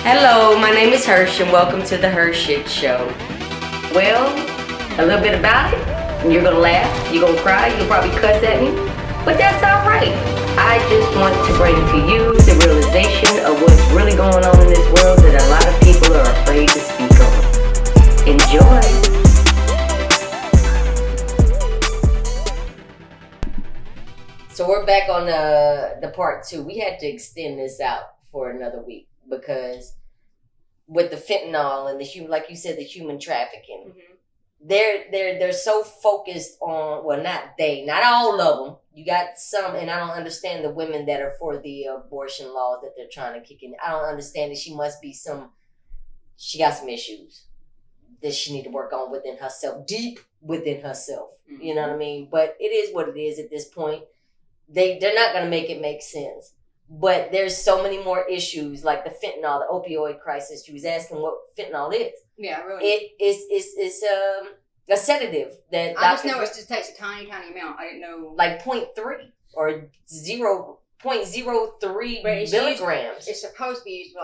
Hello, my name is Hersh and welcome to the HERshyt Show. Well, a little bit about it. You're gonna laugh, you're gonna cry, you'll probably cuss at me, but that's alright. I just want to bring to you the realization of what's really going on in this world that a lot of people are afraid to speak on. Enjoy. So we're back on the part 2. We had to extend this out for another week because with the fentanyl and the human, like you said, the human trafficking, they're so focused on, well, not all of them. You got some, and I don't understand the women that are for the abortion laws that they're trying to kick in. I don't understand that she got some issues that she need to work on within herself, deep within herself. You know what I mean? But it is what it is at this point. They're not going to make it make sense. But there's so many more issues like the fentanyl, the opioid crisis. You was asking what fentanyl is. Yeah, really. It's a sedative that I just know it just takes a tiny amount. I didn't know. Like 0.3 or 0.03 milligrams. It's supposed to be used to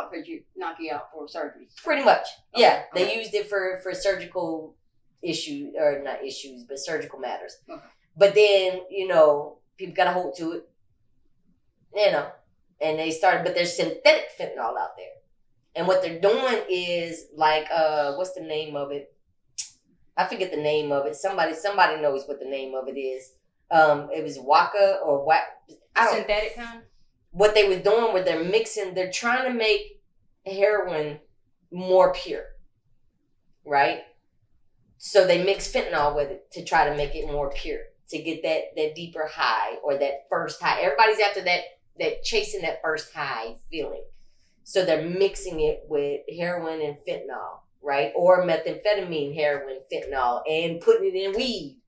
knock you out for surgery. Pretty much. Okay. Yeah. They used it for surgical issues, or not issues, but surgical matters. Okay. But then, people got to hold to it. And they started, but there's synthetic fentanyl out there. And what they're doing is like, what's the name of it? I forget the name of it. Somebody knows what the name of it is. It was Waka or what? Synthetic kind? What they were doing where they're trying to make heroin more pure. Right? So they mix fentanyl with it to try to make it more pure. To get that deeper high or that first high. Everybody's after that chasing that first high feeling. So they're mixing it with heroin and fentanyl, right? Or methamphetamine, heroin, fentanyl, and putting it in weed.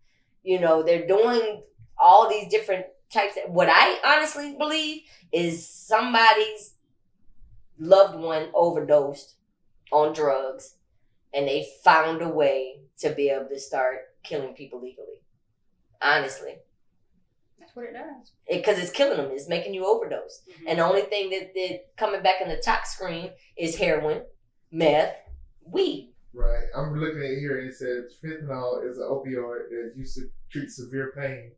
They're doing all these different types. What I honestly believe is somebody's loved one overdosed on drugs and they found a way to be able to start killing people legally. Honestly. That's what it does. Because it's killing them. It's making you overdose. And the only thing that coming back in the top screen is heroin, meth, weed. Right. I'm looking at here and it says fentanyl is an opioid that used to treat severe pain.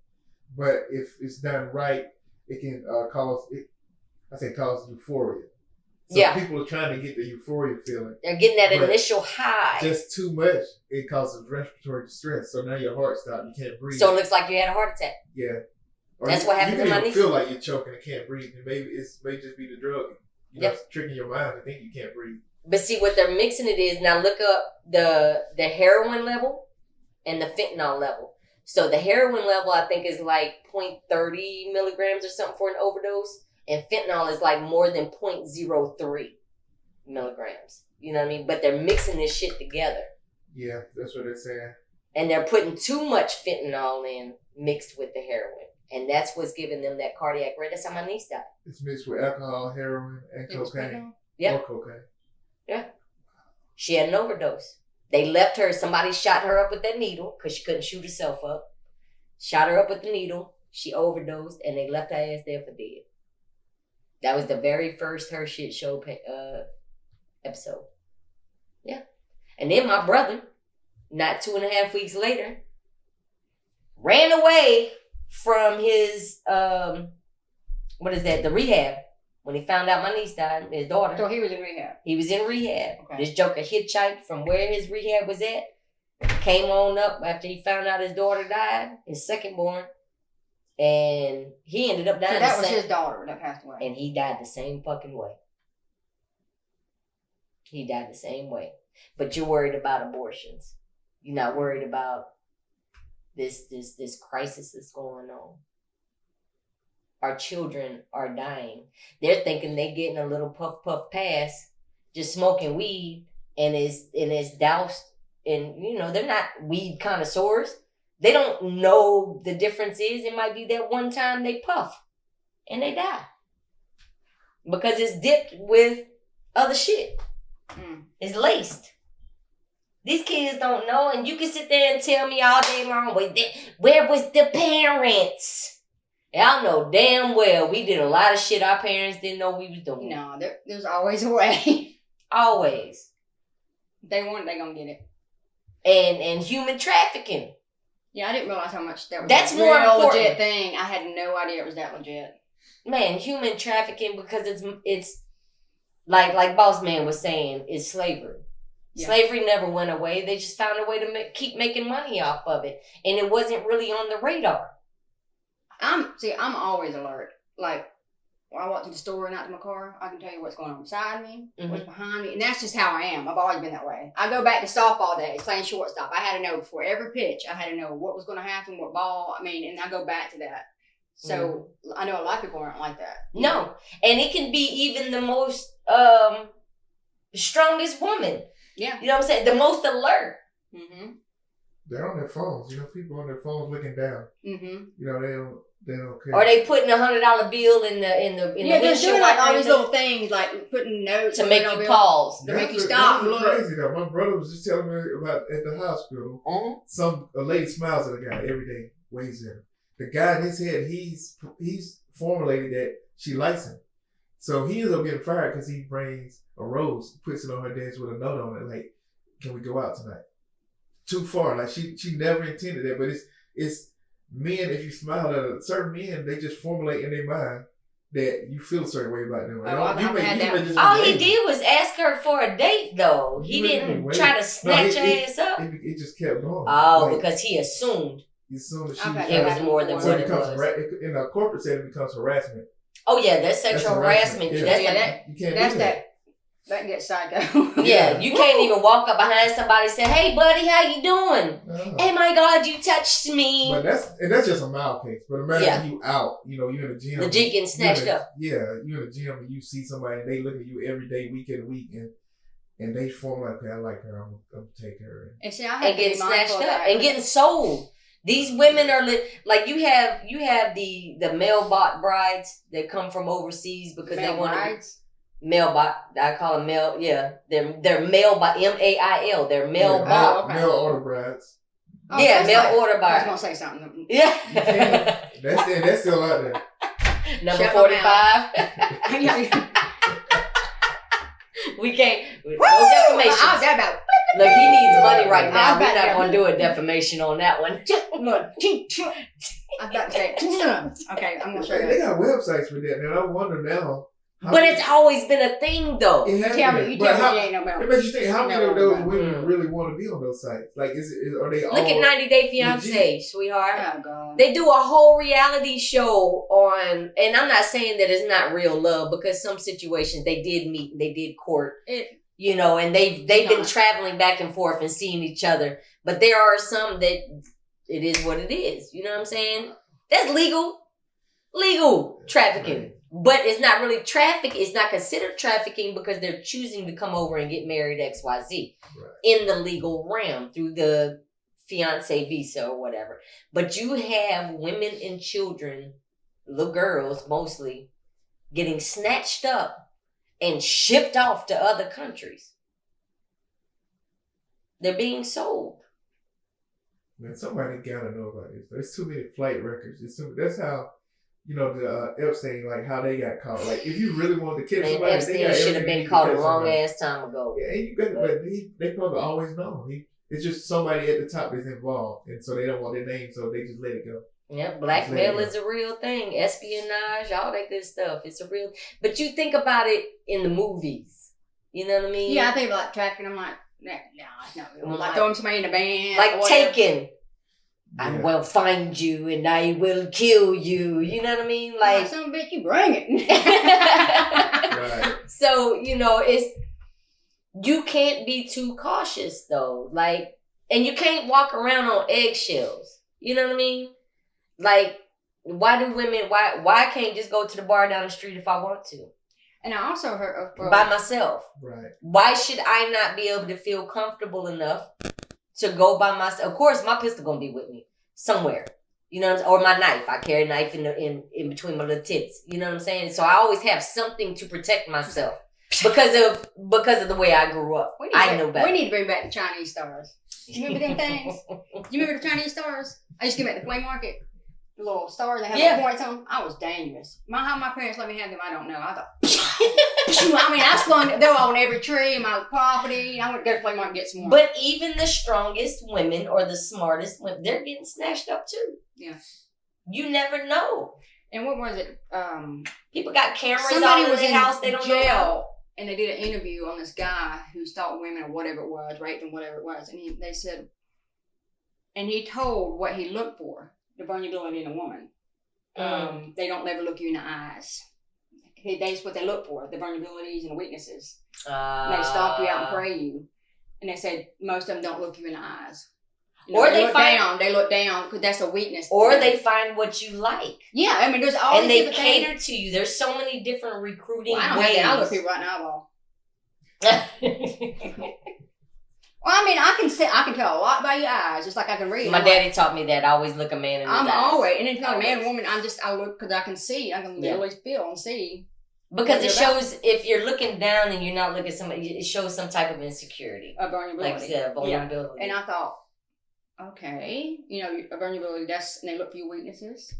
But if it's done right, it can cause euphoria. So people are trying to get the euphoria feeling. They're getting that initial high. Just too much, it causes respiratory distress. So now your heart stops. You can't breathe. So it looks like you had a heart attack. Yeah. Or that's what happened to my niece. You feel like you're choking and can't breathe. And maybe it may just be the drug. It's tricking your mind to think you can't breathe. But see, what they're mixing it is, now look up the heroin level and the fentanyl level. So the heroin level, I think, is like 0.30 milligrams or something for an overdose. And fentanyl is like more than 0.03 milligrams. You know what I mean? But they're mixing this shit together. Yeah, that's what they're saying. And they're putting too much fentanyl in mixed with the heroin. And that's what's giving them that cardiac arrest. That's how my niece died. It's mixed with alcohol, heroin, and cocaine. Yeah. Or cocaine. Yeah. She had an overdose. They left her. Somebody shot her up with that needle because she couldn't shoot herself up. Shot her up with the needle. She overdosed, and they left her ass there for dead. That was the very first HERshyt Show episode. Yeah. And then my brother, not 2.5 weeks later, ran away from his, the rehab. When he found out my niece died, his daughter. So he was in rehab? He was in rehab. Okay. This joker hitchhiked from where his rehab was at. Came on up after he found out his daughter died, his second born. And he ended up dying. So that was his daughter that passed away. And he died the same fucking way. He died the same way. But you're worried about abortions. You're not worried about this crisis that's going on. Our children are dying. They're thinking they're getting a little puff pass, just smoking weed, and it's doused. And they're not weed connoisseurs. They don't know the difference is. It might be that one time they puff and they die. Because it's dipped with other shit. It's laced. These kids don't know, and you can sit there and tell me all day long, where was the parents? Y'all know damn well we did a lot of shit our parents didn't know we was doing. No, there's always a way. Always. They want it, they gonna get it. And human trafficking. Yeah, I didn't realize how much that was. That's a more real important. legit thing. I had no idea it was that legit. Man, human trafficking, because it's like Boss Man was saying, it's slavery. Yeah. Slavery never went away. They just found a way to keep making money off of it, and it wasn't really on the radar. I'm always alert. Like when I walk to the store and out to my car, I can tell you what's going on beside me, what's behind me, and that's just how I am. I've always been that way. I go back to softball days, playing shortstop. I had to know before every pitch. I had to know what was going to happen, what ball. I mean, and I go back to that. So I know a lot of people aren't like that. No, and it can be even the most strongest woman. Yeah, you know what I'm saying. The most alert. Mm-hmm. They're on their phones. People on their phones looking down. Mm-hmm. They don't care. Or they putting $100 bill in the Yeah, they're windshield doing like all wiper these little things, like putting notes to make you pause. to make you stop and That's look. crazy though. My brother was just telling me about at the hospital. A lady smiles at a guy every day, waves at him. The guy in his head, he's formulated that she likes him. So he ends up getting fired because he brings a rose, puts it on her desk with a note on it, like, "Can we go out tonight?" Too far, like she never intended that, but it's men. If you smile at certain men, they just formulate in their mind that you feel a certain way about them. All he did was ask her for a date, though. He didn't try to snatch her ass up. It just kept going. Oh, because he assumed. He assumed that it was more than what it was. In a corporate setting, it becomes harassment. Oh yeah, that's sexual harassment. Yeah. You can't do that. That gets psycho. Yeah, you can't even walk up behind somebody and say, "Hey, buddy, how you doing?" "Hey, my God, you touched me." But that's just a mild case. But imagine you out, you're in the gym. The G getting snatched up. Yeah, you're in the gym and you see somebody and they look at you every day, week in week, and they form like, "Okay, I like her. I'm gonna take her." And see, I have getting snatched up and getting sold. These women are like you have the male bot brides that come from overseas because they want brides. Male bot, I call them male. Yeah, they're male bot. MAIL. They're male bot. Okay. Male order brides. Oh, yeah, male order brides. I was gonna say something. Yeah, that's still out there. Number 45. We can't. No defamation. Look, he needs money right now. We're not going to do a defamation on that one. I'm about to say. Okay, I'm going to show you. They got websites for that, and I wonder now. But it's always been a thing, though. You tell me you ain't no better. It makes you think, how many of those women really want to be on those sites? Like, are they all... Look at 90 Day Fiancé, sweetheart. Oh, God. They do a whole reality show on, and I'm not saying that it's not real love, because some situations they did meet and they did court, and they've been traveling back and forth and seeing each other. But there are some that it is what it is. You know what I'm saying? That's legal trafficking. Right. But it's not really it's not considered trafficking because they're choosing to come over and get married XYZ in the legal realm through the fiancé visa or whatever. But you have women and children, little girls mostly, getting snatched up and shipped off to other countries. They're being sold. Man, somebody gotta know about this. There's too many flight records. That's how... the Epstein, like how they got caught. Like if you really wanted to kill somebody, Epstein should have been caught a long ass time ago. Yeah, but they probably always know. It's just somebody at the top that's involved, and so they don't want their name, so they just let it go. Yeah, blackmail is a real thing. Espionage, all that good stuff. It's a real. But you think about it in the movies. You know what I mean? Yeah, I think about trafficking. I'm like, no, it's not real. Like throwing somebody in a van, like Taken. I will find you and I will kill you. You know what I mean? Like, some bitch, you bring it. Right. So, you can't be too cautious though. Like, and you can't walk around on eggshells. You know what I mean? Like, why I can't just go to the bar down the street if I want to? And I also heard by myself. Right. Why should I not be able to feel comfortable enough to go by myself? Of course, my pistol gonna be with me somewhere, or my knife. I carry a knife in between my little tits. You know what I'm saying? So I always have something to protect myself because of the way I grew up. I know better. We need to bring back the Chinese stars. Do you remember them things? Do you remember the Chinese stars? I used to get them at the flea market. the little stars that have Yeah. the points on them. I was dangerous. How my parents let me have them, I don't know. I thought, I mean, I slung, they were on every tree in my property. I went to go to play market and get some more. But even the strongest women or the smartest women, they're getting snatched up too. Yeah. You never know. And what was it? People got cameras Somebody all in was their in house. They don't know. jail, and they did an interview on this guy who stalked women or whatever it was, raped them, whatever it was, and they said, and he told what he looked for, the vulnerability in a woman. They don't never look you in the eyes. That's what they look for, the vulnerabilities and the weaknesses. And they stalk you out and prey you. And they said most of them don't look you in the eyes. You know, Or they look down because that's a weakness. Or they find what you like. Yeah, I mean, there's all And these they different cater things. to you. There's so many different recruiting Well, I don't ways. have that. I look people right now, though. Well, I mean, I can tell a lot by your eyes, just like I can read. My daddy taught me that. I always look a man in his I'm eyes. always, and it's not a man or woman. I look because I can see. I can literally feel and see. Because it what you're shows, if you're looking down and you're not looking at somebody, it shows some type of insecurity. A vulnerability. Like you said, vulnerability. Yeah. And I thought, okay, a vulnerability, and they look for your weaknesses,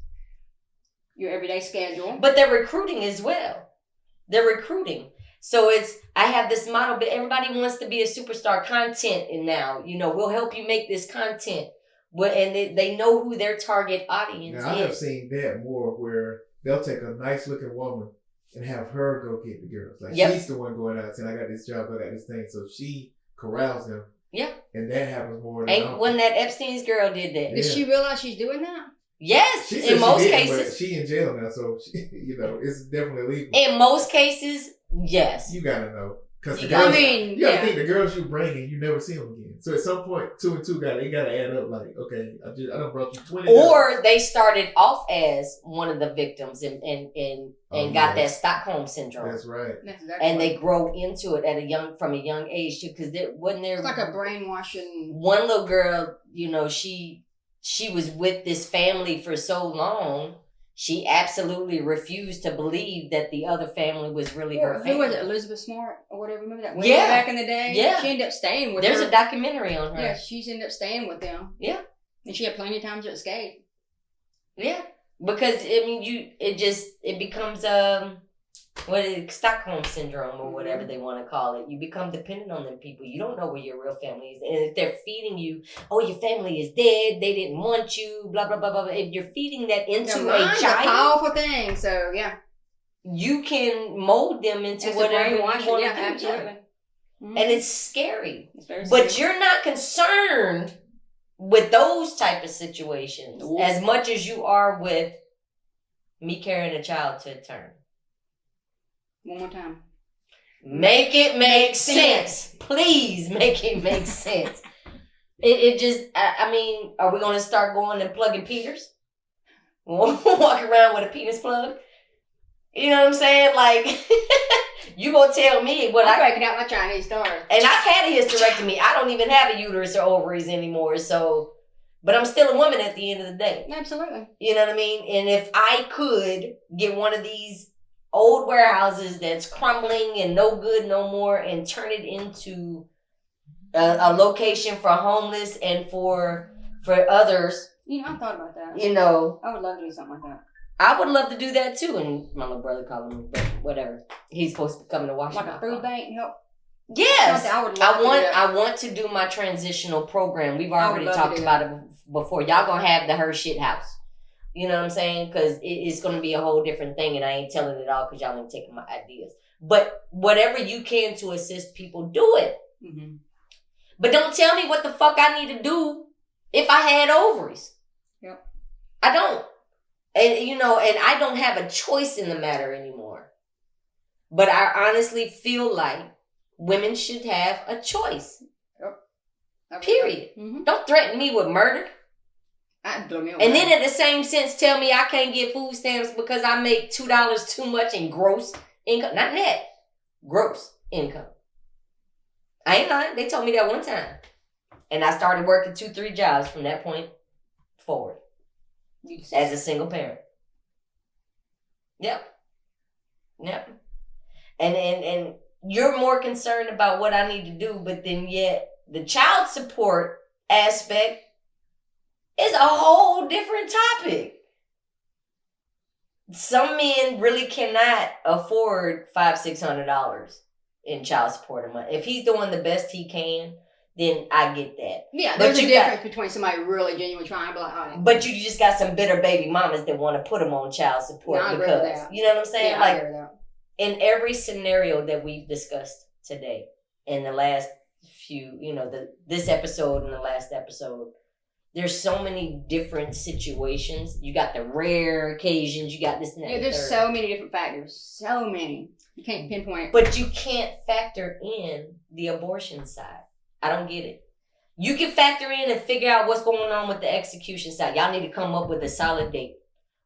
your everyday schedule. But they're recruiting as well. They're recruiting. So I have this model, but everybody wants to be a superstar content. And now, we'll help you make this content. And they know who their target audience Now, I have is. seen that more where they'll take a nice looking woman and have her go get the girls. Like Yep. she's the one going out saying, I got this job, I got this thing. So she corrals them. Yeah. And that happens more than And often. when that Epstein's girl did that. Does she realize she's doing that? Yes, She said in she most didn't, cases. but she in jail now, so she, it's definitely legal. In most cases, yes. You gotta know. Because the You gotta- girls, I mean, you gotta yeah. think the girls you bring in, you never see them again. So at some point, 2 and 2 gotta add up. Like, okay, I done brought you 20. Or they started off as one of the victims and got that yes. Stockholm syndrome. That's right. That's exactly And what- they grow into it from a young age too. Because wasn't there it's like a brainwashing. one little girl? She was with this family for so long. She absolutely refused to believe that the other family was really her family. Who was it? Elizabeth Smart or whatever? Remember that? Way Yeah. Back in the day. Yeah. She ended up staying with. There's her. a documentary on her. Yeah, she's ended up staying with them. Yeah. And she had plenty of time to escape. Yeah, because it becomes Stockholm syndrome or whatever they want to call it. You become dependent on them people. You don't know where your real family is, and if they're feeding you, oh, your family is dead, they didn't want you, blah blah blah blah. If you're feeding that into Their a mind's a child, powerful thing. So yeah, you can mold them into it's whatever you brainwashing. want Yeah, to do. absolutely. And it's scary. It's very But scary. you're not concerned with those type of situations Nope. as much as you are with me carrying a child to term. One more time. Make it make sense. Please make it make sense. It just, I mean, are we going to start going and plugging Peters? Walk around with a Peters plug? You know what I'm saying? Like, you going to tell me what I'm breaking out my Chinese stars. And I've had a hysterectomy. I don't even have a uterus or ovaries anymore. So, but I'm still a woman at the end of the day. Absolutely. You know what I mean? And if I could get one of these old warehouses that's crumbling and no good no more and turn it into a location for homeless and for others, I thought about that. I would love to do something like that. I would love to do that too. And my little brother calling me, but whatever. He's supposed to be coming to wash Like my a food car. bank help. Yes, Something I would love to do that. I want to do my transitional program. We've I would already love to talked do about it before. Y'all gonna have the HERshyt house. You know what I'm saying? Because it's gonna be a whole different thing, and I ain't telling it all because y'all ain't taking my ideas. But whatever you can to assist people, do it. Mm-hmm. But don't tell me what the fuck I need to do if I had ovaries. Yep. I don't. And and I don't have a choice in the matter anymore. But I honestly feel like women should have a choice. Yep. Period. Mm-hmm. Don't threaten me with murder. I'd blow me away. And then at the same sense, tell me I can't get food stamps because I make $2 too much in gross income. Not net. Gross income. I ain't lying. They told me that one time. And I started working 2-3 jobs from that point forward. As a single parent. Yep. And you're more concerned about what I need to do, but then yet the child support aspect is a whole different topic. some men really cannot afford $500-$600 in child support a month. If he's doing the best he can, then I get that. Yeah, there's a difference between somebody really genuinely trying to be like, all right. But you just got some bitter baby mamas that want to put them on child support I agree with that. You know what I'm saying? Yeah, like, I agree with that. In every scenario that we've discussed today, in the last few, this episode and the last episode, there's so many different situations. You got the rare occasions. You got this and that. Yeah, there's so many different factors. So many. You can't pinpoint. But you can't factor in the abortion side. I don't get it. You can factor in and figure out what's going on with the execution side. Y'all need to come up with a solid date,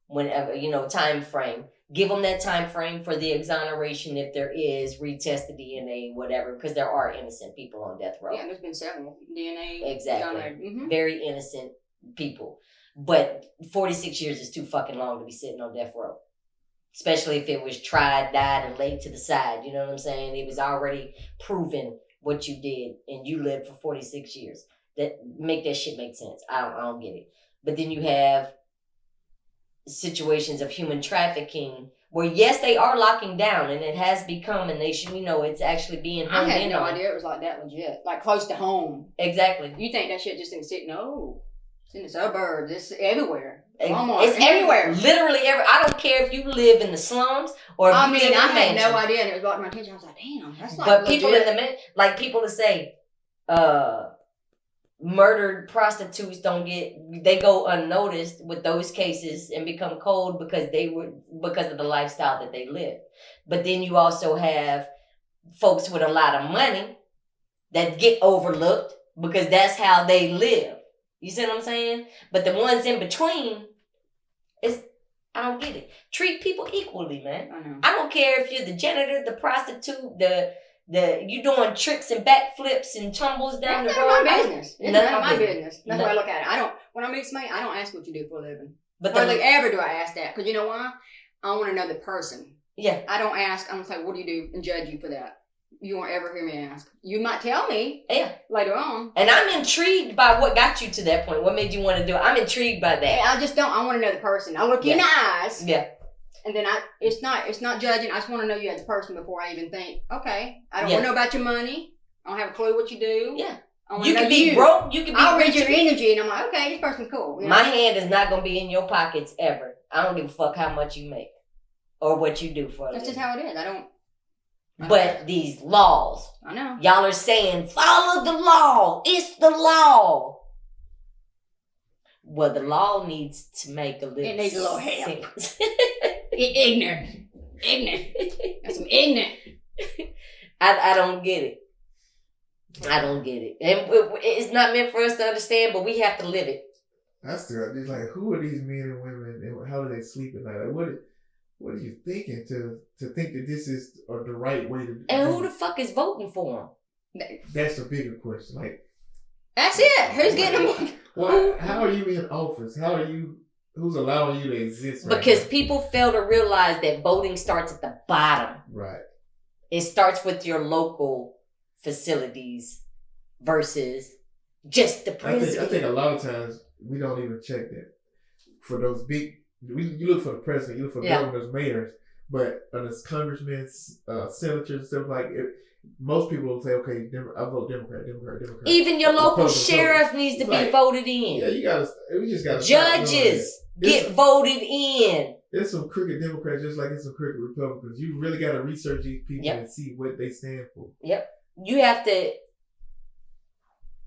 whenever, time frame. Give them that time frame for the exoneration if there is, retest the DNA, whatever, because there are innocent people on death row. Yeah, there's been several DNA. Exactly. Mm-hmm. Very innocent people. But 46 years is too fucking long to be sitting on death row. Especially if it was tried, died, and laid to the side. You know what I'm saying? It was already proven what you did, and you lived for 46 years. Make that shit make sense. I don't get it. But then you have situations of human trafficking where, yes, they are locking down, and it has become, and they should, it's actually being honed in on. I had no idea it was like that legit. Like close to home. Exactly. You think that shit just in the city? No. It's in the suburbs. It's everywhere. It's everywhere. Literally everywhere. I don't care if you live in the slums or if you live in the I had mansion. no idea, and it was brought to my attention. I was like, damn, that's like But legit. people in the like people that say, murdered prostitutes they go unnoticed with those cases and become cold because of the lifestyle that they live. But then you also have folks with a lot of money that get overlooked because that's how they live. You see what I'm saying? But the ones in between, I don't get it. Treat people equally, man. I know. I don't care if you're the janitor, the prostitute, you doing tricks and backflips and tumbles down the road. None of my business. It's none of my business. That's why I look at it. When I meet somebody, I don't ask what you do for a living. But hardly ever do I ask that. Because you know why? I want to know the person. Yeah. I don't ask. I'm like, what do you do? And judge you for that. You won't ever hear me ask. You might tell me later on. And I'm intrigued by what got you to that point. What made you want to do it? I'm intrigued by that. I just don't. I want to know the person. I look you in the eyes. Yeah. And then it's not judging. I just want to know you as a person before I even think, okay, I don't want to know about your money. I don't have a clue what you do. Yeah. You can be broke. You can be I'll rich. read your energy and I'm like, okay, this person's cool. You know? My hand is not going to be in your pockets ever. I don't give a fuck how much you make or what you do for a living. That's just how it is. I don't. But these laws. I know. Y'all are saying, follow the law. It's the law. Well, the law needs to make a little sense. It needs a little help. Ignorant. That's some ignorant. I don't get it. I don't get it. And it's not meant for us to understand, but we have to live it. That's the like, who are these men and women, and how do they sleep at night? Like, what are you thinking to think that this is the right way to do it? And who the fuck is voting for them? That's a bigger question. Like, that's it. Who's getting them? Well, how are you in office? Who's allowing you to exist? Because people fail to realize that voting starts at the bottom. Right. It starts with your local facilities versus just the president. I think a lot of times we don't even check that. For those big, you look for the president, you look for governors, mayors, but as congressmen, senators, stuff like it. Most people will say, okay, I vote Democrat. Even your local sheriff needs to be voted in. Yeah, we just gotta. Judges get voted in. There's some crooked Democrats just like there's some crooked Republicans. You really got to research these people and see what they stand for. Yep. You have to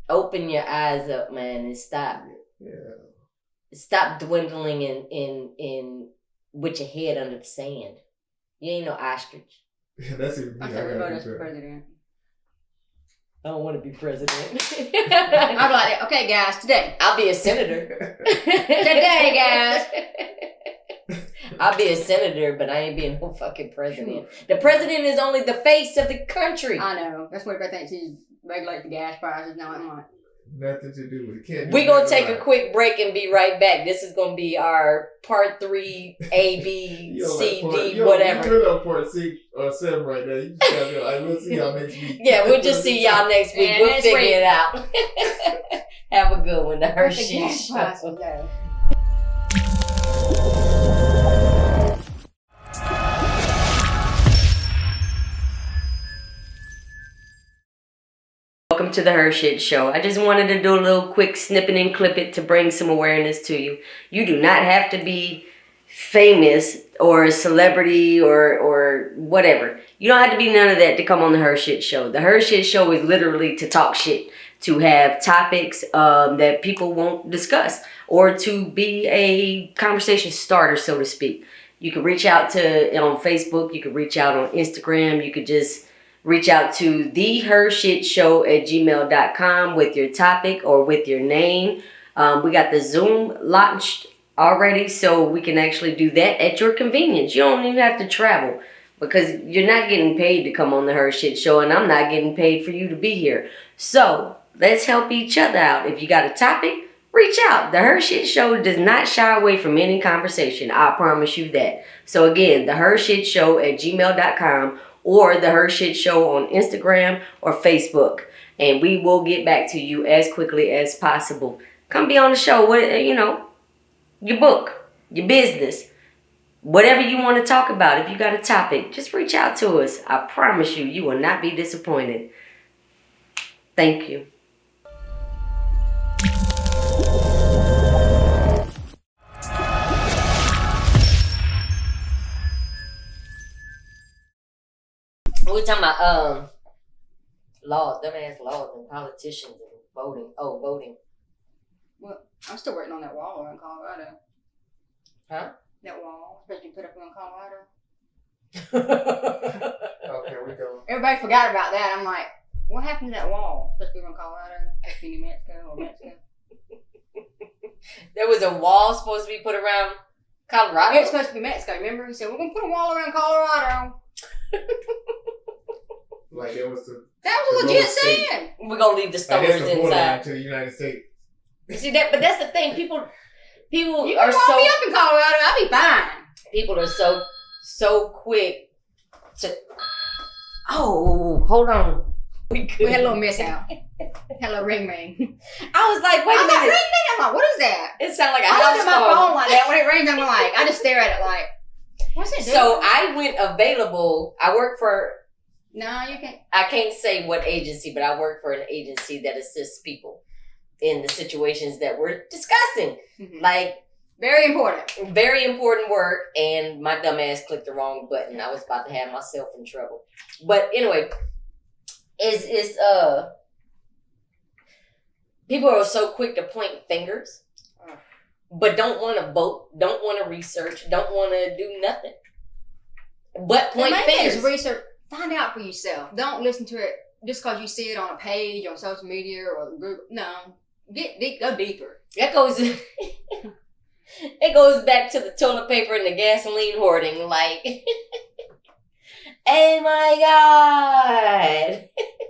open your eyes up, man, and stop. Yeah. Stop dwindling in with your head under the sand. You ain't no ostrich. That's it. I said, that's the president. I don't want to be president. I'm like, okay, guys, today. I'll be a senator. Today, guys. I'll be a senator, but I ain't being no fucking president. The president is only the face of the country. I know. That's what everybody thinks. He's regulate the gas prices. No, I'm not. Nothing to do with it. We're going to take a quick break and be right back. This is going to be our part 3, A, B, C, D, whatever. You're on part 6 or 7 right now. You just gotta we'll see y'all next week. Yeah, we'll just see y'all next week. We'll figure it out. Have a good one. The HERshyt Show. to the HERshyt Show. I just wanted to do a little quick snippet and clip it to bring some awareness to you. You do not have to be famous or a celebrity or whatever. You don't have to be none of that to come on the HERshyt Show. The HERshyt Show is literally to talk shit, to have topics that people won't discuss, or to be a conversation starter, so to speak. You can reach out to on Facebook. You can reach out on Instagram. You could just reach out to the HERshytShow@gmail.com with your topic or with your name. We got the Zoom launched already, so we can actually do that at your convenience. You don't even have to travel because you're not getting paid to come on the HERshyt Show, and I'm not getting paid for you to be here. So let's help each other out. If you got a topic, reach out. The HERshyt Show does not shy away from any conversation. I promise you that. So again, the HERshytShow@gmail.com or the HERshyt Show on Instagram or Facebook. And we will get back to you as quickly as possible. Come be on the show. Your book, your business, whatever you want to talk about. If you got a topic, just reach out to us. I promise you, you will not be disappointed. Thank you. We're talking about dumbass laws and politicians and voting. Oh, voting. Well, I'm still waiting on that wall in Colorado. Huh? That wall supposed to be put up in Colorado. Okay, we go. Everybody forgot about that. I'm like, what happened to that wall? Supposed to be in Colorado, supposed to be New Mexico or Mexico. There was a wall supposed to be put around Colorado. It's supposed to be Mexico. Remember? He said we're gonna put a wall around Colorado. Like it was the. That was a legit saying. We're gonna leave the Like stoners that's the borderline inside. to the United States. See that, but that's the thing. People You are can wall so. me up in Colorado. I'll be fine. People are so quick to. Oh, hold on. We had a little mishap. Had a little ring. I was like, wait a I'm like, minute. ring. I'm like, what is that? It sounded like a I house look at my phone. phone like that. When it rings, I'm like, I just stare at it like, what's it doing? So I went available. I work for. No, you can't. I can't say what agency, but I work for an agency that assists people in the situations that we're discussing. Mm-hmm. Like, Very important. very important work, and my dumb ass clicked the wrong button. I was about to have myself in trouble. But anyway, people are so quick to point fingers, but don't want to vote, don't want to research, don't want to do nothing. But point The main thing fingers. is research. Find out for yourself. Don't listen to it just because you see it on a page on social media or Google. No, go deeper. That goes. It goes back to the toilet paper and the gasoline hoarding. Like, oh my god!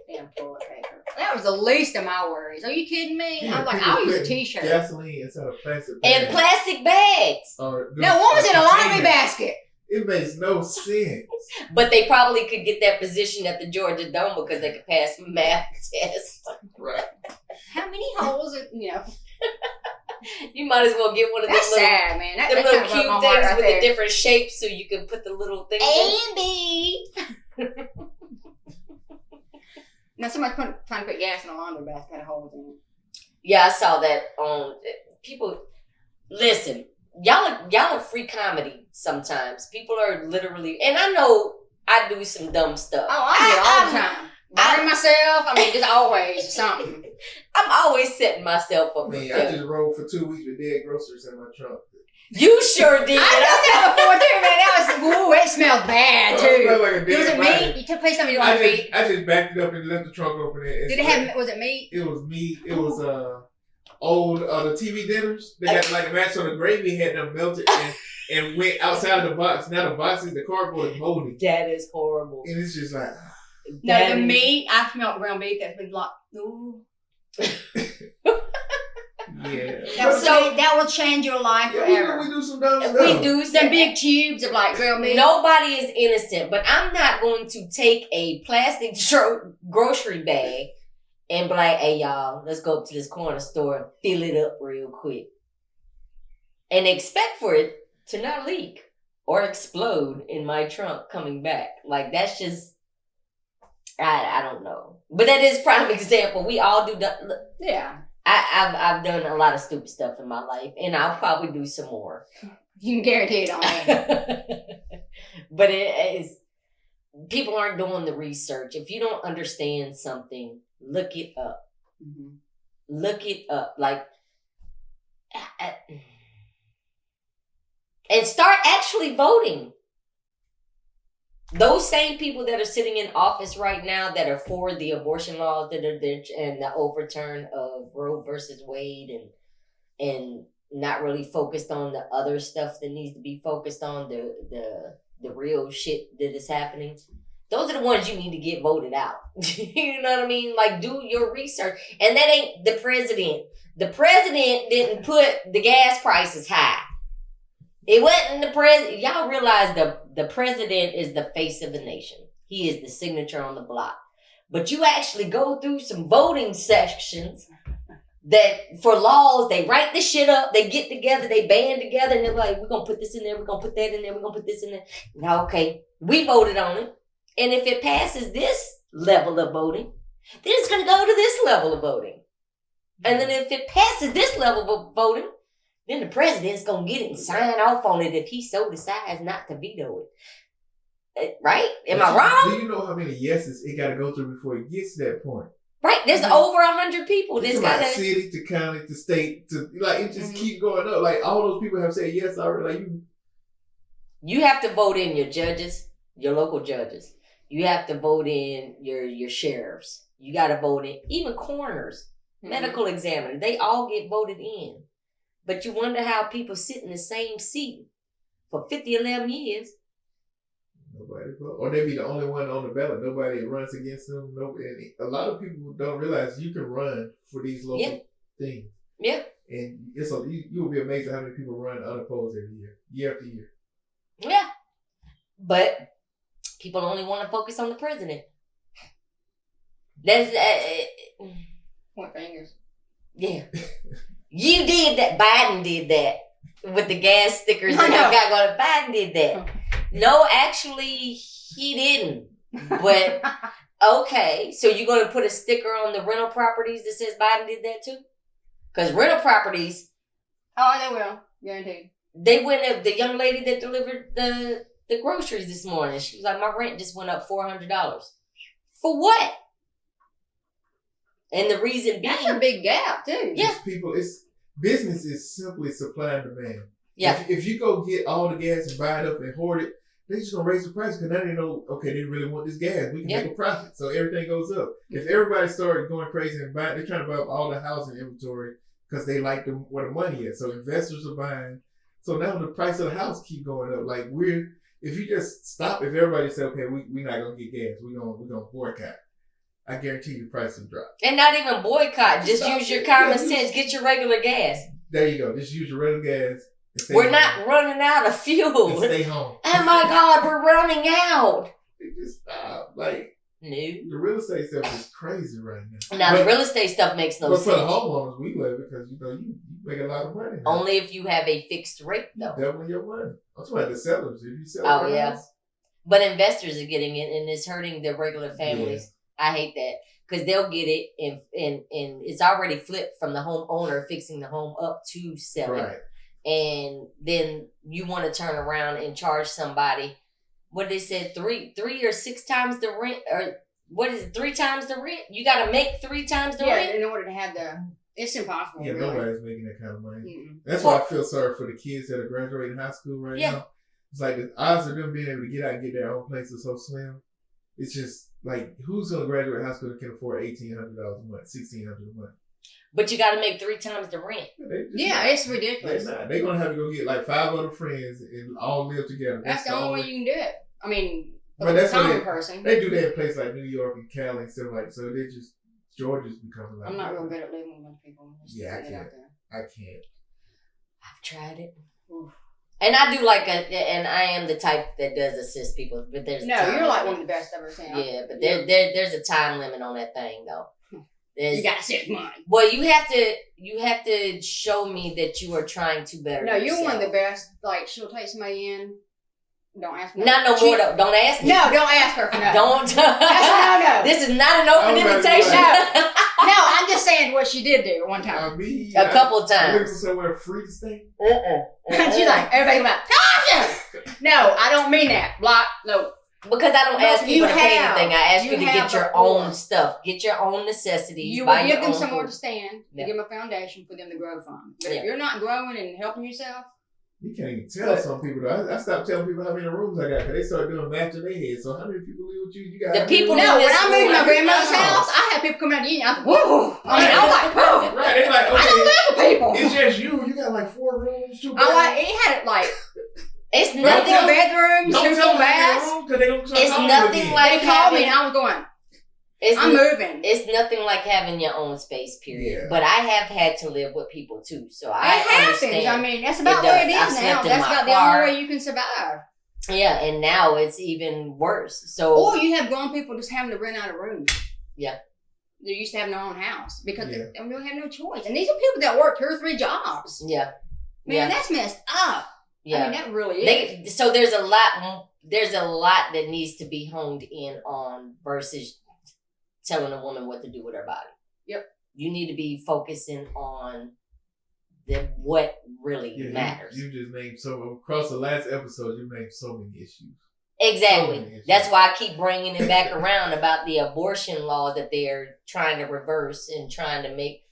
Damn toilet paper. That was the least of my worries. Are you kidding me? I was like, I'll use a t-shirt. Gasoline inside a plastic bag. And plastic bags. That woman's in a laundry basket. It makes no sense. But they probably could get that position at the Georgia Dome because they could pass math tests. Right. How many holes? You might as well get one of them That's little, sad, man. That them kind little of cube broke my things heart right with there. the different shapes so you can put the little things in. Andy. Now somebody's trying to put gas in a laundry basket that had holes in it. Yeah, I saw that on people. Listen, y'all are free comedy sometimes. People are literally, and I know I do some dumb stuff. Oh, I do it all the time. Burn myself. I mean, just always something. I'm always setting myself up I for mean, I failure. just rode for 2 weeks with dead groceries in my trunk. You sure did. I done that before too, man. That was, ooh, it smells bad It too. smelled like a dead Was it body. meat? You took place something you don't meat. I just backed it up and left the trunk open. And Did it have? Was it meat? It was meat. It was old the TV dinners. They got like a match on the gravy had them melted and went outside of the box. Now the box is the cardboard is moldy, That is horrible. and it's just like. No, That the is- meat. I smelled ground beef that's been like, ooh. Yeah. That will change your life Yeah, forever. we do some dumb stuff. We do Some big tubes of like ground beef. Nobody is innocent, but I'm not going to take a plastic grocery bag and be like, hey, y'all, let's go up to this corner store and fill it up real quick. And expect for it to not leak or explode in my trunk coming back. Like, that's just, I don't know. But that is prime example. We all do. Yeah. I've done a lot of stupid stuff in my life, and I'll probably do some more. You can guarantee it on that. But it is, people aren't doing the research. If you don't understand something, look it up. Mm-hmm. Look it up. Like, and start actually voting. Those same people that are sitting in office right now that are for the abortion laws that are there and the overturn of Roe versus Wade and not really focused on the other stuff that needs to be focused on, the real shit that is happening. Those are the ones you need to get voted out. You know what I mean? Like, do your research. And that ain't the president. The president didn't put the gas prices high. It wasn't the president. Y'all realize the president is the face of the nation. He is the signature on the block. But you actually go through some voting sections that for laws, they write this shit up, they get together, they band together, and they're like, we're going to put this in there, we're going to put that in there, we're going to put this in there. Now, okay, we voted on it. And if it passes this level of voting, then it's going to go to this level of voting. And then if it passes this level of voting, then the president's going to get it and sign off on it if he so decides not to veto it. Right? Am I wrong? Do you know how many yeses it got to go through before it gets to that point? Right. There's over 100 people. It's like city to county to state to, like, it just keeps going up. Like, all those people have said yes already. Like, you have to vote in your judges, your local judges. You have to vote in your sheriffs. You got to vote in even coroners, medical examiners. They all get voted in. But you wonder how people sit in the same seat for 11 years. Nobody vote. Or they be the only one on the ballot. Nobody runs against them. Nobody. A lot of people don't realize you can run for these local things. Yeah. And you will be amazed at how many people run unopposed every year after year. Yeah. But people only want to focus on the president. That's point fingers. Yeah. You did that. Biden did that with the gas stickers that got going. Biden did that. No, actually, he didn't. But okay, so you're going to put a sticker on the rental properties that says Biden did that too? Because rental properties. Oh, they will. Guaranteed. They went up. The young lady that delivered the groceries this morning, she was like, my rent just went up $400. For what? And the reason being, that's a big gap too. Yeah, business is simply supply and demand. Yeah. If you go get all the gas and buy it up and hoard it, they're just gonna raise the price because now they know, okay, they really want this gas. We can make a profit, so everything goes up. If everybody started going crazy and buying, they're trying to buy up all the housing inventory because they like where the money is. So investors are buying. So now the price of the house keep going up. Like if you just stop, if everybody say, okay, we're not gonna get gas, we're gonna boycott. I guarantee you, price will drop. And not even boycott. Just use your common sense. Get your regular gas. There you go. Just use your regular gas. We're not running out of fuel. And stay home. Oh my God, we're running out. It just stop. Like, no. The real estate stuff is crazy right now. Now, the real estate stuff makes no sense. But for the homeowners, we love it because, you make a lot of money now. Only if you have a fixed rate, though. Double your money. I'm talking about the sellers. If you sell house. But investors are getting it, and it's hurting the regular families. Yeah. I hate that. Because they'll get it and it's already flipped from the homeowner fixing the home up to selling. Right. And then you want to turn around and charge somebody, what they said, 3 or 6 times the rent, or what is it, 3 times the rent? You got to make 3 times the rent? Yeah, in order to have it's impossible. Yeah, really. Nobody's making that kind of money. Mm-hmm. That's why I feel sorry for the kids that are graduating high school right now. It's like the odds of them being able to get out and get their own place is so slim. It's just like, who's going to graduate high school that can afford $1,800 a month, $1,600 a month? But you got to make 3 times the rent. It's ridiculous. They're not. They're going to have to go get like 5 other friends and all live together. That's the only way you can do it. I mean, but that's common person. They do that in places like New York and Cali and stuff like that. So they just, Georgia's becoming like. I'm not real good at living with people. Yeah, I can't. I've tried it. Oof. And I do and I am the type that does assist people, but there's you're like one of the best I've ever seen. Yeah, but there's a time limit on that thing though. You gotta save money. Well, you have to show me that you are trying to better. No, you're yourself. one of the best. Like, she'll take somebody in, Don't ask. Not no more though. Don't ask me. No, don't ask her for nothing. Don't. That's no. This is not an open invitation. No, I'm just saying what she did do one time. A couple times. I went to somewhere free to stay. She's like, everybody about, Tasha! No, I don't mean that. Block, no. Because I don't ask people to pay anything. I ask you to get your before. own stuff. Get your own necessities. You buy will give your them own somewhere food. to stand. Yeah. Give them a foundation for them to grow from. But Yeah. if you're not growing and helping yourself, You can't even tell some people though. I stopped telling people how many rooms I got because they started doing math in their head. So how many people live with you? You got The people no, when I moved to my grandmother's No. house, I had people come out to eat. I was, whoa! I mean, I was like, whoa! Right, they're like, I don't okay, live with people. it's just you. You got like 4 rooms, 2 I bedrooms. like, it had it like It's 2 nothing. bedrooms, 2 Don't tell little them how many baths. rooms, 'cause they gonna start It's calling nothing again. like They called me having- and I was going, It's I'm moving. It's nothing like having your own space, period. Yeah. But I have had to live with people too, so I It happens. understand. I mean, that's about It what it does. I've is slept now. in That's my about the car. only way you can survive. Yeah, and now it's even worse. So Or you have grown people just having to rent out a room. Yeah. They're used to having their own house because Yeah. they really have no choice. And these are people that work 2 or 3 jobs. yeah, Man, yeah, that's messed up. yeah. I mean, that really is. So there's a lot. There's a lot that needs to be honed in on versus telling a woman what to do with her body. Yep. You need to be focusing on what really Yeah, matters. You just named across the last episode. You named so many issues. Exactly. So many issues. That's why I keep bringing it back around about the abortion law that they're trying to reverse and trying to make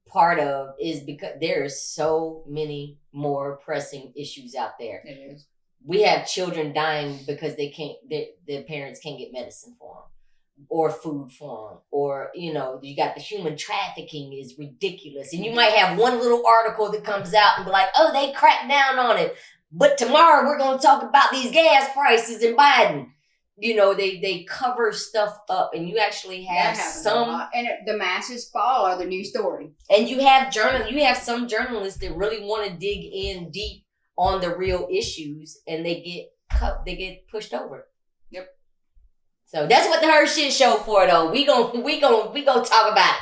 part of, is because there's so many more pressing issues out there. It is. We have children dying because their parents can't get medicine for them or food for them, or you got the human trafficking is ridiculous, and you might have one little article that comes out and be like, oh, they cracked down on it, but tomorrow we're going to talk about these gas prices and Biden. They cover stuff up, and you actually have That happens a some, lot. And the masses follow the news story. and you have some journalists that really want to dig in deep on the real issues, and they get pushed over. Yep. So that's what the HERshyt Show for, though. We gon' talk about it.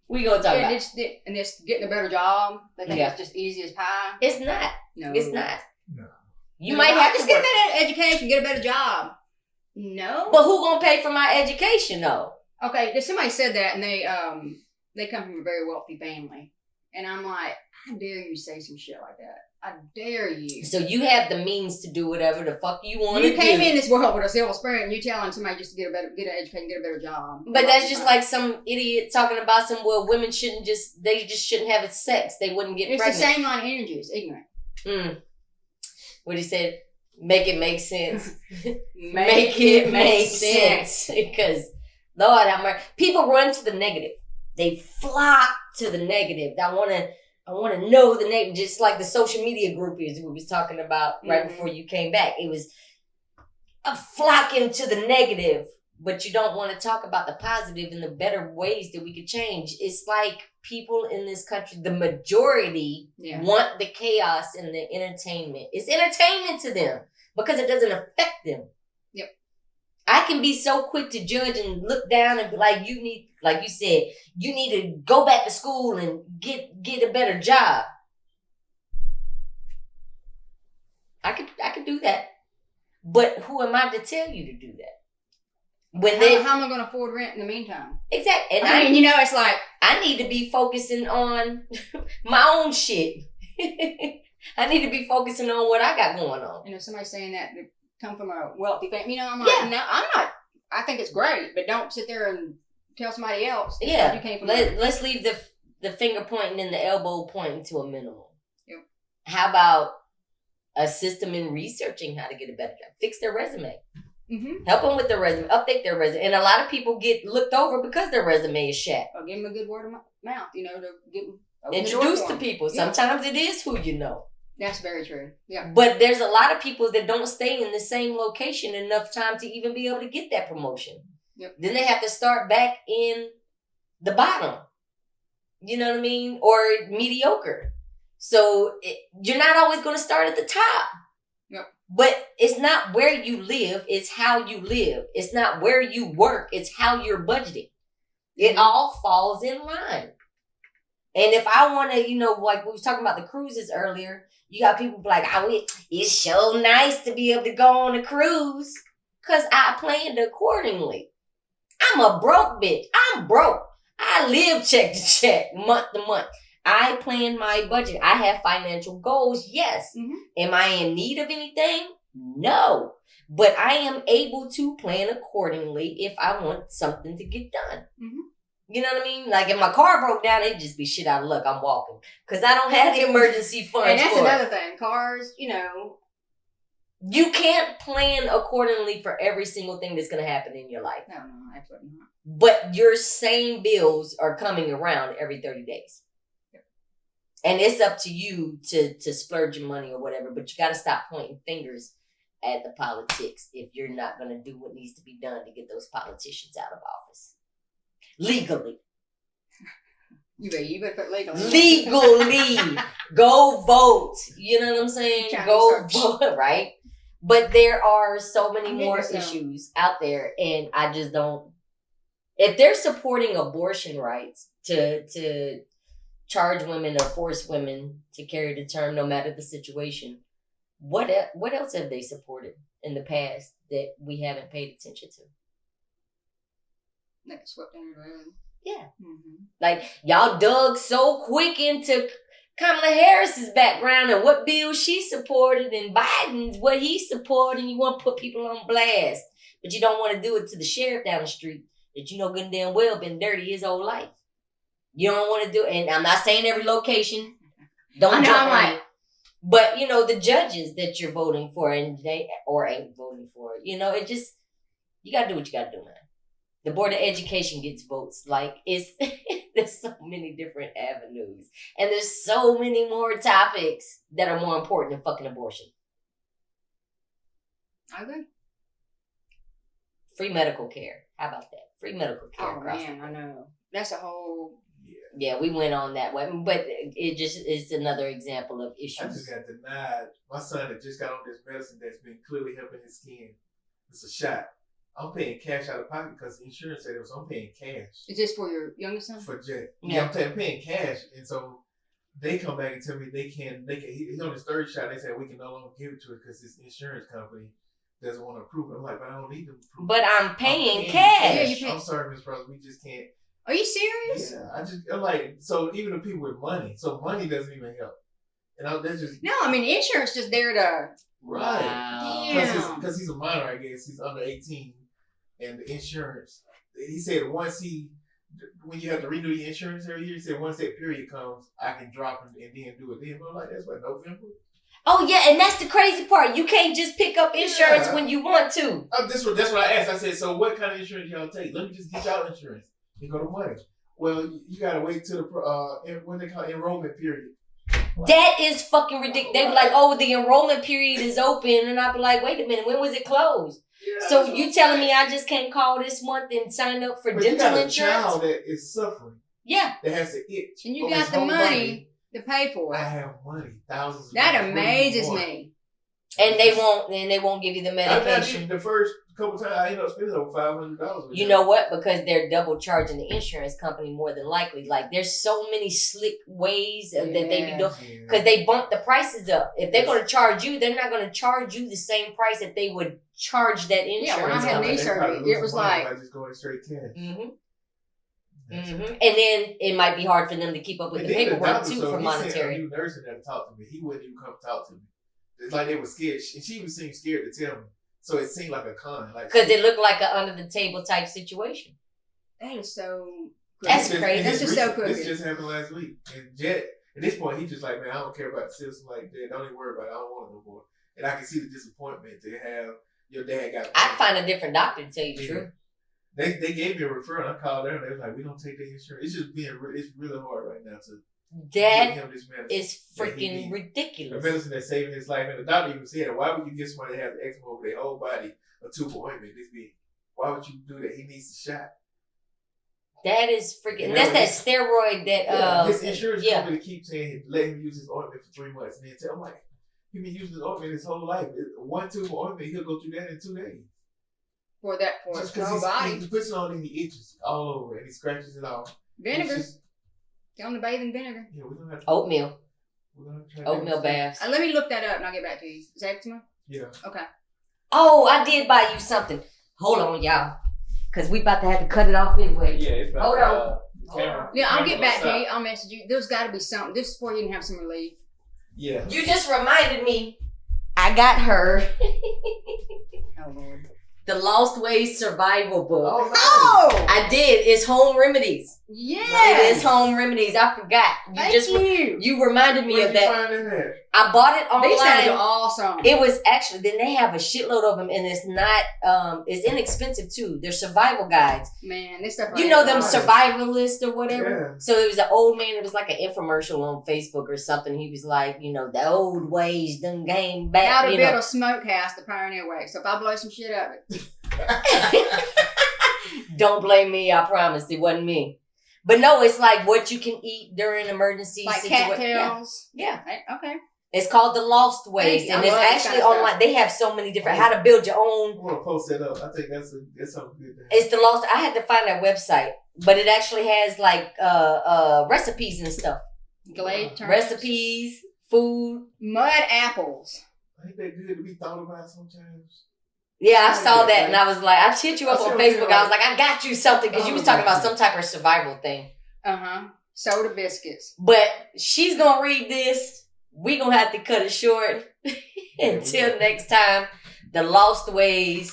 We gonna talk about it. And it's getting a better job. They think Yeah. it's just easy as pie. It's not. No. It's not. No. You might have to just get a work. better education, get a better job. No. But who gonna pay for my education, though? Okay, somebody said that, and they come from a very wealthy family, and I'm like, I dare you say some shit like that. I dare you. So you have the means to do whatever the fuck you want to You do. came in this world with a silver spoon, and you telling somebody just to get an education, get a better job. But that's just like some idiot talking about women they just shouldn't have sex. They wouldn't get it's pregnant. the same line of energy. It's ignorant. What he said, make it make sense. Make it make sense. Because, Lord have mercy, people run to the negative. They flock to the negative. I want to know the negative, just like the social media groupies we was talking about right before you came back. It was a flocking to the negative, but you don't want to talk about the positive and the better ways that we could change. It's like people in this country, the majority want the chaos and the entertainment. It's entertainment to them because it doesn't affect them. Yep. I can be so quick to judge and look down and be like, like you said, you need to go back to school and get a better job. I could do that. But who am I to tell you to do that? How am I going to afford rent in the meantime? Exactly. And I mean, it's like, I need to be focusing on my own shit. I need to be focusing on what I got going on. Somebody saying that they come from a wealthy family. I'm like, no, I'm not. I think it's great, but don't sit there and tell somebody else. Yeah. You came from Let's leave the finger pointing and the elbow pointing to a minimum. Yep. How about assist them in researching how to get a better job? Fix their resume. Mm-hmm. Help them with their resume. Update their resume. And a lot of people get looked over because their resume is shat. Or give them a good word of mouth, to get them Introduced to people. Yeah. Sometimes it is who you know. That's very true. Yeah. But there's a lot of people that don't stay in the same location enough time to even be able to get that promotion. Yep. Then they have to start back in the bottom. You know what I mean? Or mediocre. So you're not always going to start at the top. Yep. But it's not where you live, it's how you live. It's not where you work, it's how you're budgeting. It all falls in line. And if I want to, like we was talking about the cruises earlier, you got people like, it's so nice to be able to go on a cruise because I planned accordingly. I'm a broke bitch. I'm broke. I live check to check, month to month. I plan my budget. I have financial goals, yes. Mm-hmm. Am I in need of anything? No. But I am able to plan accordingly if I want something to get done. Mm-hmm. You know what I mean? Like if my car broke down, it'd just be shit out of luck. I'm walking. Because I don't have the emergency funds. And that's another thing. Cars, You can't plan accordingly for every single thing that's going to happen in your life. No, absolutely not. But your same bills are coming around every 30 days. Yep. And it's up to you to splurge your money or whatever. But you got to stop pointing fingers at the politics if you're not going to do what needs to be done to get those politicians out of office. Legally. You better put legally. Legally. Go vote. You know what I'm saying? Go vote, right? But there are so many more issues out there, and I just don't. If they're supporting abortion rights to charge women or force women to carry the term no matter the situation, what else have they supported in the past that we haven't paid attention to? Like swept under the rug. Yeah. Mm-hmm. Like, y'all dug so quick into Kamala Harris's background and what bill she supported and Biden's what he supported, and you want to put people on blast. But you don't want to do it to the sheriff down the street that you know good and damn well been dirty his whole life. You don't want to do it. And I'm not saying every location. Don't jump on it. But, the judges that you're voting for and they or ain't voting for, it just, you got to do what you got to do, man. The Board of Education gets votes. Like, there's so many different avenues. And there's so many more topics that are more important than fucking abortion. I agree. Free medical care. How about that? Free medical care. Oh, man, I know. That's a whole... Yeah, we went on that way. But it just is another example of issues. I just got denied. My son had just got on this medicine that's been clearly helping his skin. It's a shot. I'm paying cash out of pocket because the insurance said it was. I'm paying cash. Is this for your youngest son? For Jay. Yeah, I'm paying cash, and so they come back and tell me they can. He's on his third shot. They said we can no longer give it to it because this insurance company doesn't want to approve it. I'm like, but I don't need them to approve it. But I'm paying cash. I'm sorry, Miss Rose, we just can't. Are you serious? Yeah, I'm like, so even the people with money, so money doesn't even help. And that's just no. I mean, insurance just there to right. Because he's a minor, I guess he's under 18. And the insurance, he said when you have to renew the insurance every year, he said once that period comes, I can drop it and then do it then. But I'm like, that's what, November? Oh, yeah, and that's the crazy part. You can't just pick up insurance when you want to. That's what I asked. I said, so what kind of insurance y'all take? Let me just get y'all insurance. You go to money. Well, you got to wait till the, what they call enrollment period. That is fucking ridiculous. They be like, oh, the enrollment period is open. And I be like, wait a minute, when was it closed? Yeah, so you telling me I just can't call this month and sign up for dental insurance? You got a child that is suffering. Yeah. That has to itch. And you got the money to pay for it. I have money. Thousands of dollars. That amazes me. And they won't give you the medication. The first couple times I ended up spending over $500. You know what? Because they're double charging the insurance company more than likely. Like there's so many slick ways that they be doing because they bump the prices up. If they're going to charge you, they're not going to charge you the same price that they would charge that insurance. Yeah, when I had knee surgery, it was like just going straight cash. Mm-hmm. Mm-hmm. And then it might be hard for them to keep up with the paperwork too for monetary. He sent a new nurse in there to talk to me. He wouldn't even come talk to me. It's like they were scared, and she would seem scared to tell me. So it seemed like a con, because it looked like an under the table type situation. That is so. That's crazy. That's just so crazy. This just happened last week, and Jet. At this point, he's just like, man, I don't care about the system like that. Don't even worry about it. I don't want it no more. And I can see the disappointment to have your dad got. I'd find a different doctor to tell you the truth. They gave me a referral. I called them. And they was like, we don't take the insurance. It's just it's really hard right now to. That is freaking ridiculous. The medicine that's saving his life, and the doctor even said, "Why would you get somebody that has eczema over their whole body a tube of ointment this big? Why would you do that? He needs the shot." That is freaking. That's that steroid that. His insurance company keeps saying let him use his ointment for 3 months, and then tell him like he been using his ointment his whole life. 1 tube of ointment, he'll go through that in 2 days. For his whole body, he puts it on and he itches all over, and he scratches it off. Vinegar. Get on the bathing vinegar. Yeah, we're gonna have to, Oatmeal. We're gonna try Oatmeal baths. Let me look that up and I'll get back to you. Is that eczema? Yeah. Okay. Oh, I did buy you something. Hold on, y'all. Because we about to have to cut it off anyway. Yeah, it's about Hold on. camera. Yeah, I'll get back to Stop. you. I'll message you. There's got to be something. This is before you can have some relief. Yeah. You just reminded me. I got her Oh, Lord. the Lost Ways survival book. Oh, nice. Oh! I did. It's home remedies. Yeah! It is home remedies. I forgot. Thank just you. you reminded me Where'd of you that. find it at? I bought it These things are online. awesome. It was actually, then they have a shitload of them, and it's not, it's inexpensive too. They're survival guides. Man, this stuff. You know them Nice. survivalists or whatever. Yeah. So it was an old man. It was like an infomercial on Facebook or something. He was like, the old ways done came back. How to build a smokehouse the pioneer way. So if I blow some shit up, Don't blame me. I promise it wasn't me. But no, it's like what you can eat during emergency like situations. cattails. Yeah. Right, okay. It's called the Lost Ways, Thank you. and I it's love this actually kind of online. stuff. They have so many different how to build your I own. want to post that up. I think that's something good to have. It's the Lost. I had to find that website, but it actually has like recipes and stuff. Glade turnips. Recipes, food. Mud apples. Ain't that good to be thought about sometimes? Yeah, I Oh, saw yeah, that, and I was like, I hit you up I on saw Facebook. it, I was like, I got you something because you was talking about some type of survival thing. Soda biscuits. But she's gonna read this. We gonna have to cut it short. Until next time, the Lost Ways.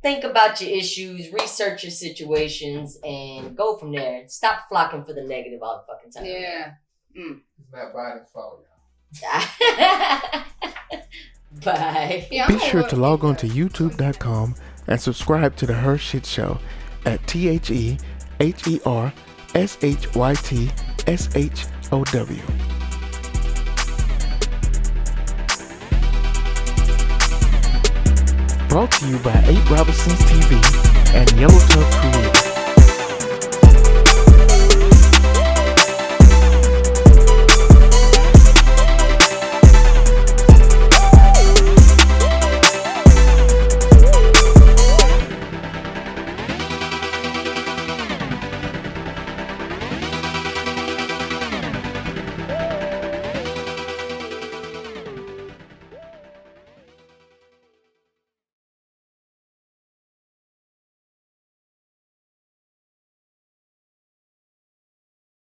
Think about your issues, research your situations, and go from there. Stop flocking for the negative all the fucking time. Yeah. It's not Biden's fault, y'all. Bye. Yeah, I'm Be gonna sure look to log on into to youtube.com and subscribe to the HERshyt Show at TheherShytShow. Brought to you by 8 Robinsons TV and Yellow Tub Creations.